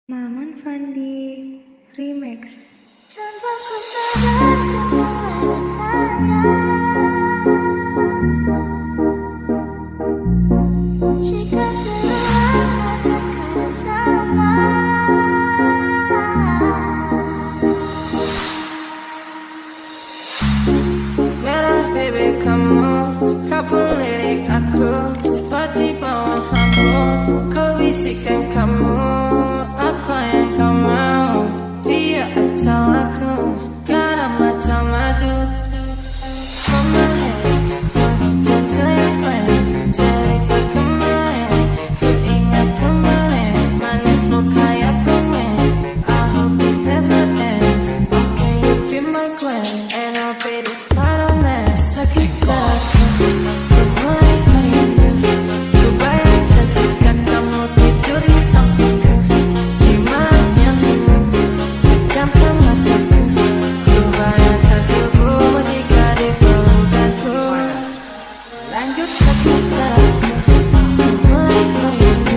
Maman Fandi Remix. Tanpa ku sadar mulai bertanya, jika terulang apakah sama. Merah baby kamu, kabul lirik aku seperti bawah hambu. Ku bisikan kamu apa yang kau mau, dia atau aku, garam atau madu. Mama hey, tell your friends, cerita kemarin, ku ingat kemarin, manis kayak permen. I hope this never ends. Okay, you be my queen, and I'll be the Spider-Man. Sakit hati, ku mulai merindu. Ku bayangkan jika kamu tidur di sampingku, di malam yang sunyi, pejamkan mataku. Ku bayangkan tubuhmu jika di pelukanku. Lanjut sakit hati, ku mulai merindu.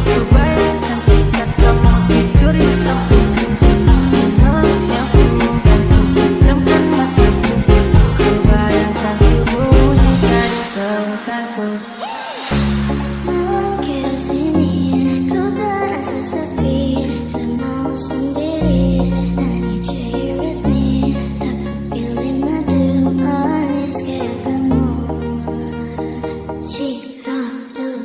Ku bayangkan jika kamu tidur di sampingku, di malam yang sunyi, pejamkan mataku. Ku bayangkan tubuhmu jika di pelukanku. Malam chaos ini, ku terasa sepi, tak mau sendiri. I need you here with me. Aku pilih madu manis kayak kamu, Jedug.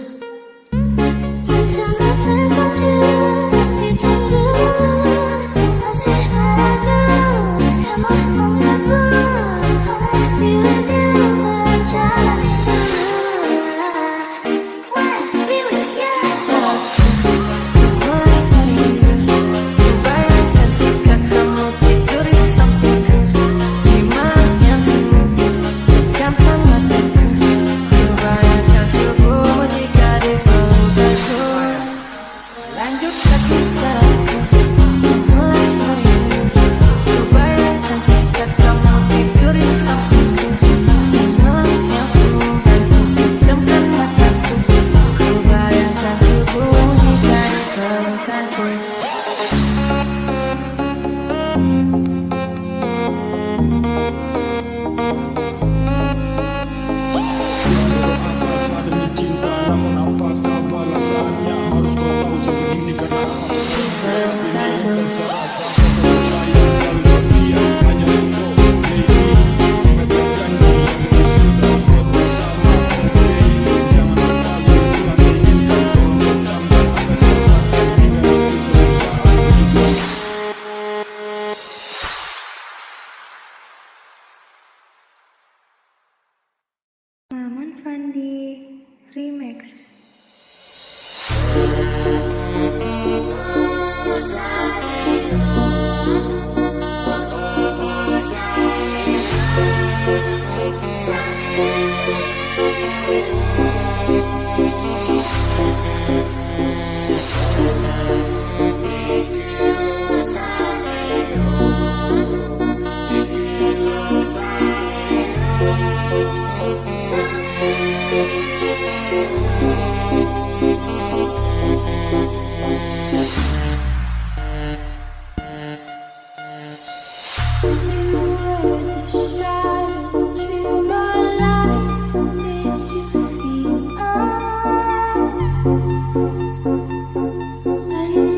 Mantan fans want you, tapi tunggu, masih ragu. Kamu mau kabur, wanna be with you, berjalan itu. Wanna be with you. Mulai merindu, ku bayangkan jika kamu tidur di sampingku, di malam yang sunyi, pejamkan mataku. Ku bayangkan tubuhmu jika di pelukanku. Lanjut sakit hati, ku mulai merindu. Ku bayangkan jika kamu tidur di sampingku, di malam yang sunyi, pejamkan mataku. Ku bayangkan tubuhmu jika di pelukanku. Atas demi cinta, namun apakah balasannya? Harus kau tahu sebegini karena apa? Saya ini terserah sampai saya selalu setia hanya engkau, baby. Ingatkan janji yang sudah buat bersama. Oke, jangan lupa Tuhan inginkan kau bertambah akan selamat hingga suatu saat juga. Maman Fandi Remix. When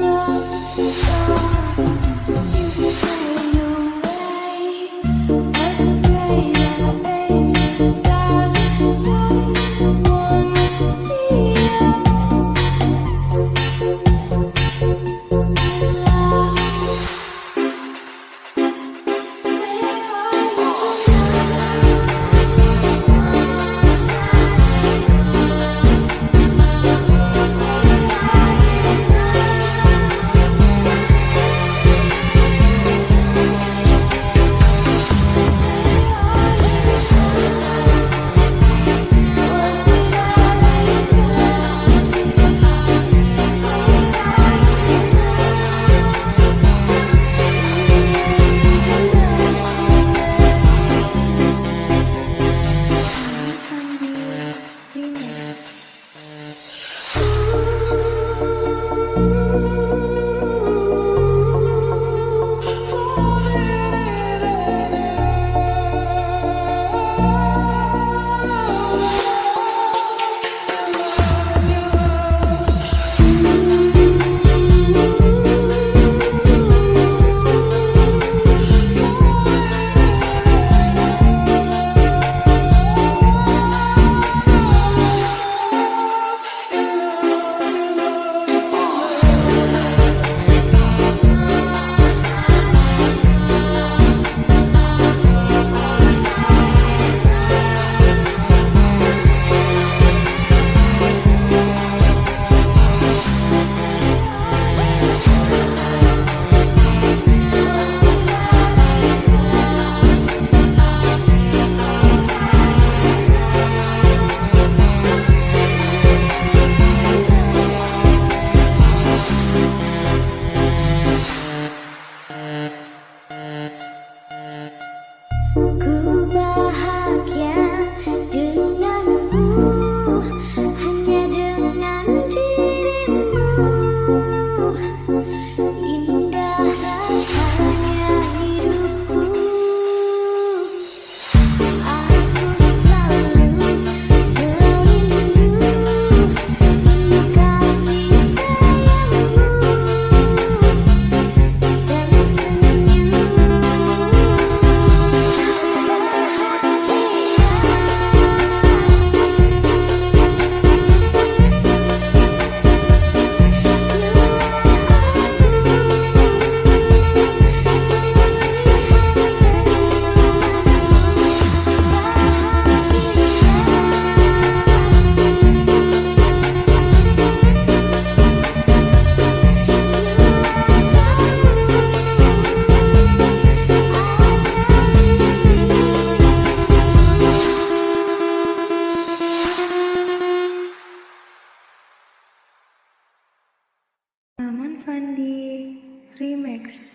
Fandi Remix.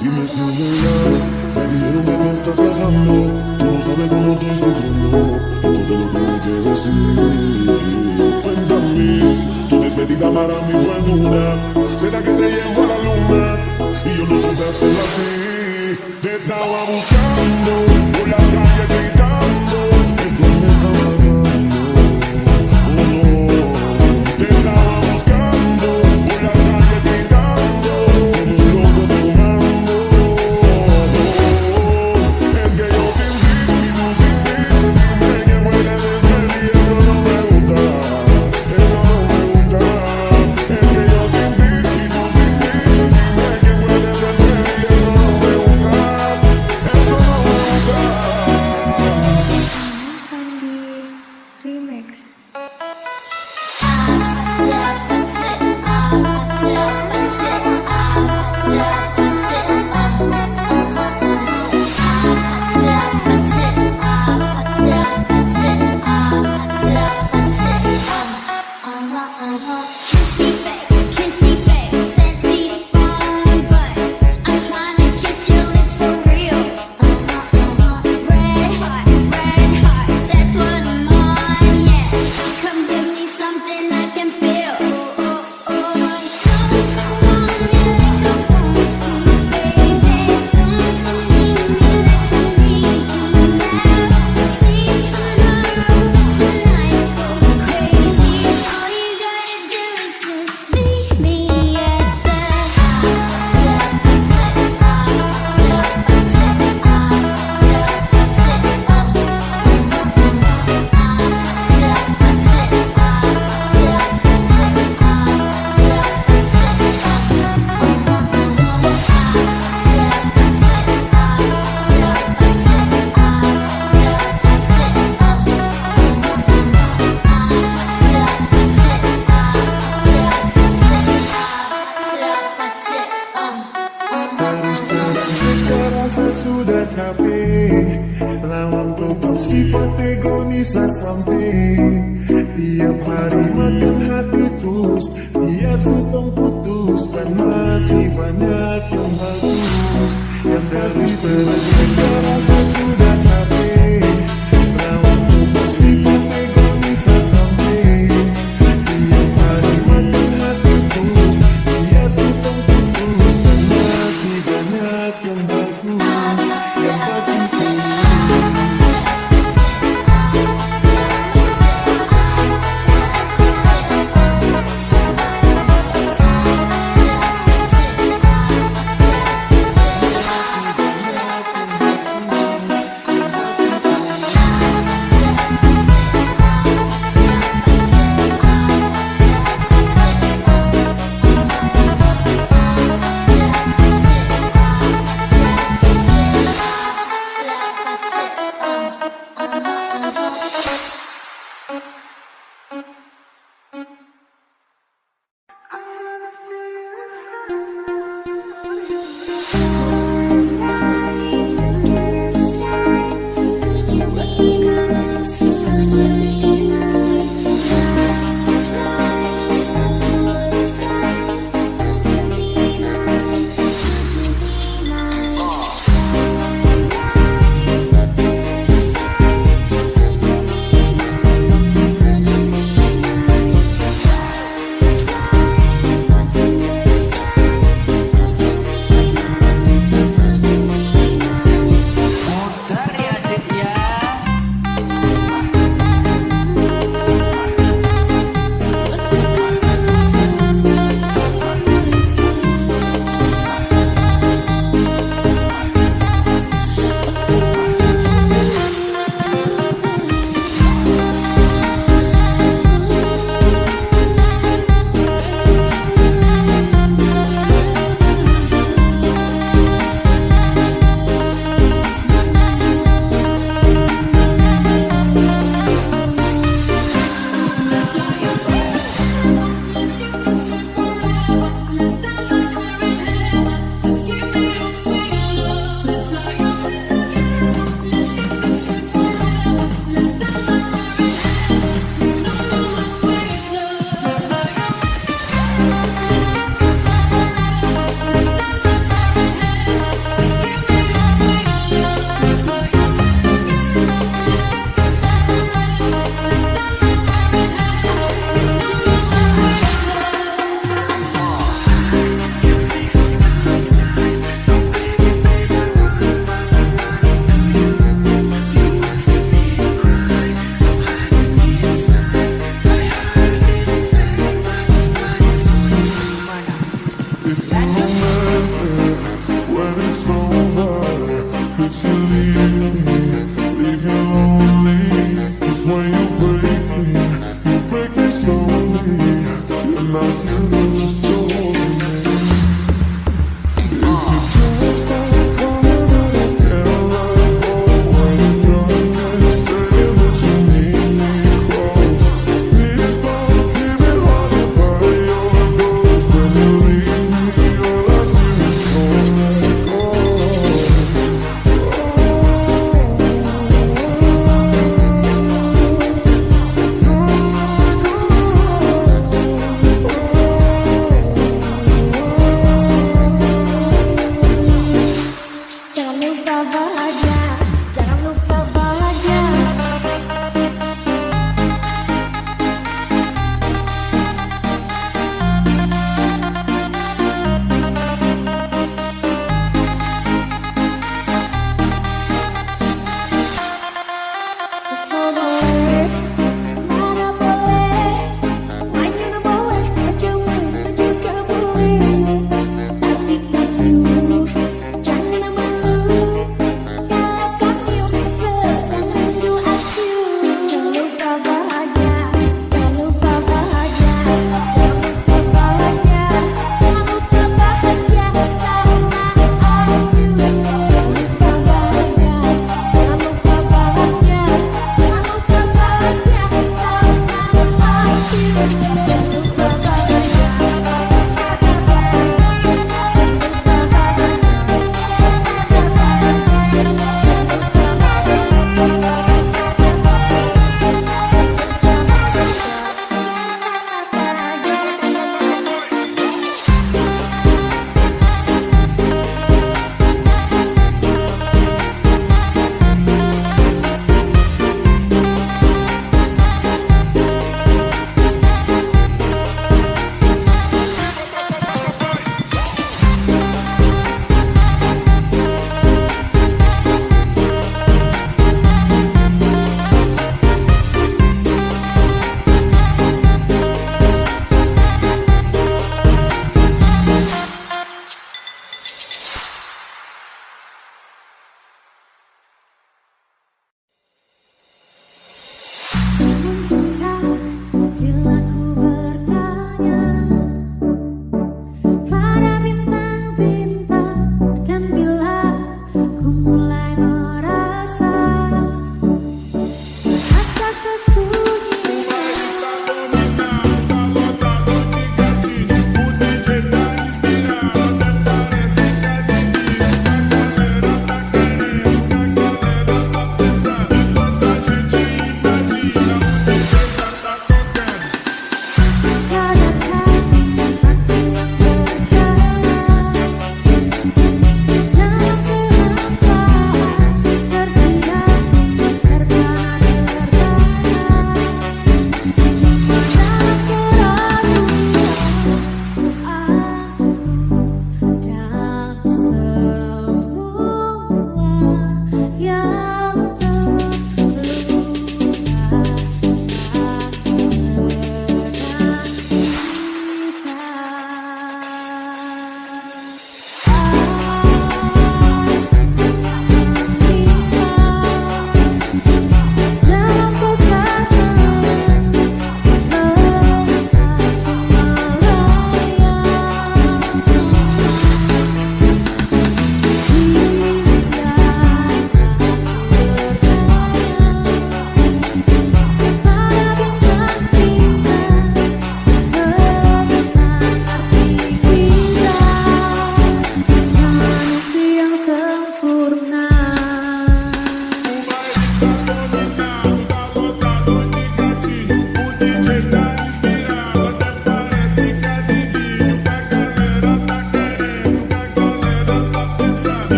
Dime si es verdad, me dijeron que te estás casando. Tú no sabes cómo estoy sufriendo. Esto te lo tengo que decir. Cuéntame, tu despedida para mí fue dura. ¿Será que te llevo a la luna? Y yo no supe hacerlo así. Te estaba buscando por la calle gritando. Esto me está matando. Oh no. Te estaba buscando por la calle gritando. Como un loco tomando. Es que yo sin ti y tú sin mí. Dime que mueres de feliz. Esto no me gusta. Esto no me gusta. Es que yo sin ti y tú sin mí. Dime que mueres de feliz. Esto no me gusta. Esto no me gusta. Fandi Remix. Sudah capek, lawan tetap sifat egois sampai tiap hari makan hati terus, biar sutong putus dan masih banyak yang bagus yang dari terjadi. Rasa sudah capek, lawan tetap sifat egois sampai tiap hari makan hati terus, biar sutong putus dan masih banyak yang bagus.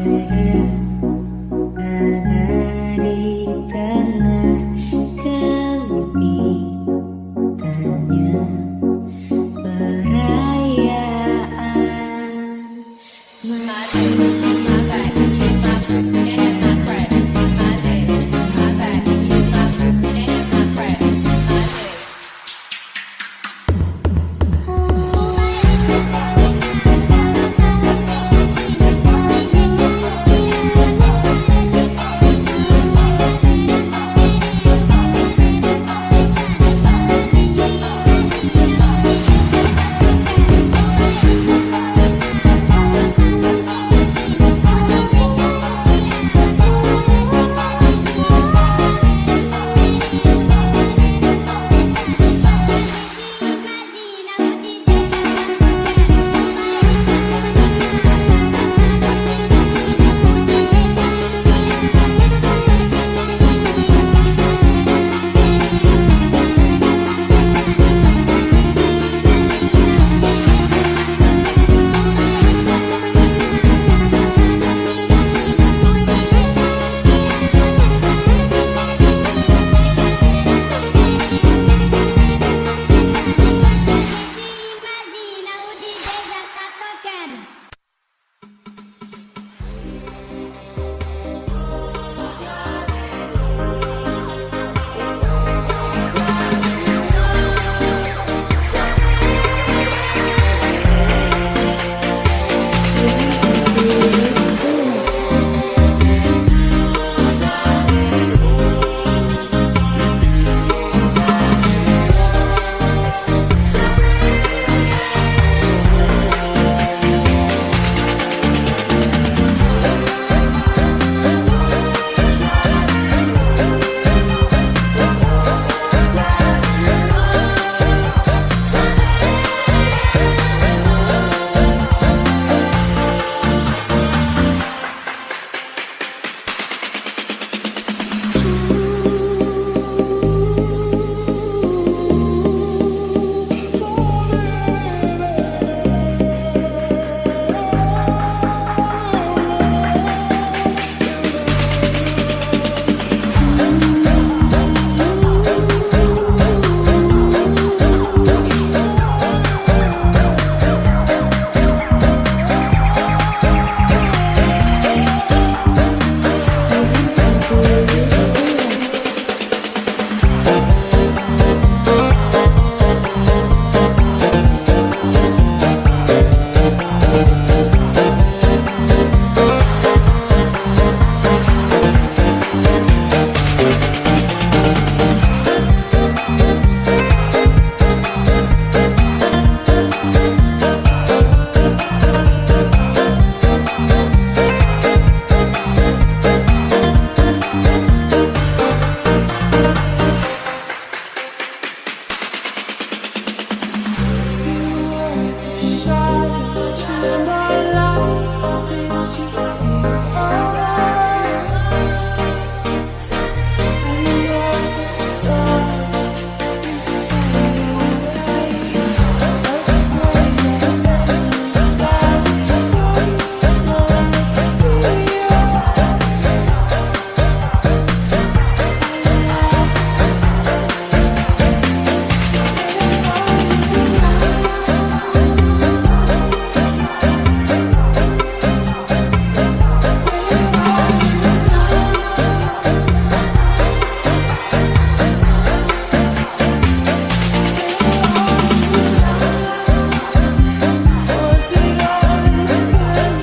you.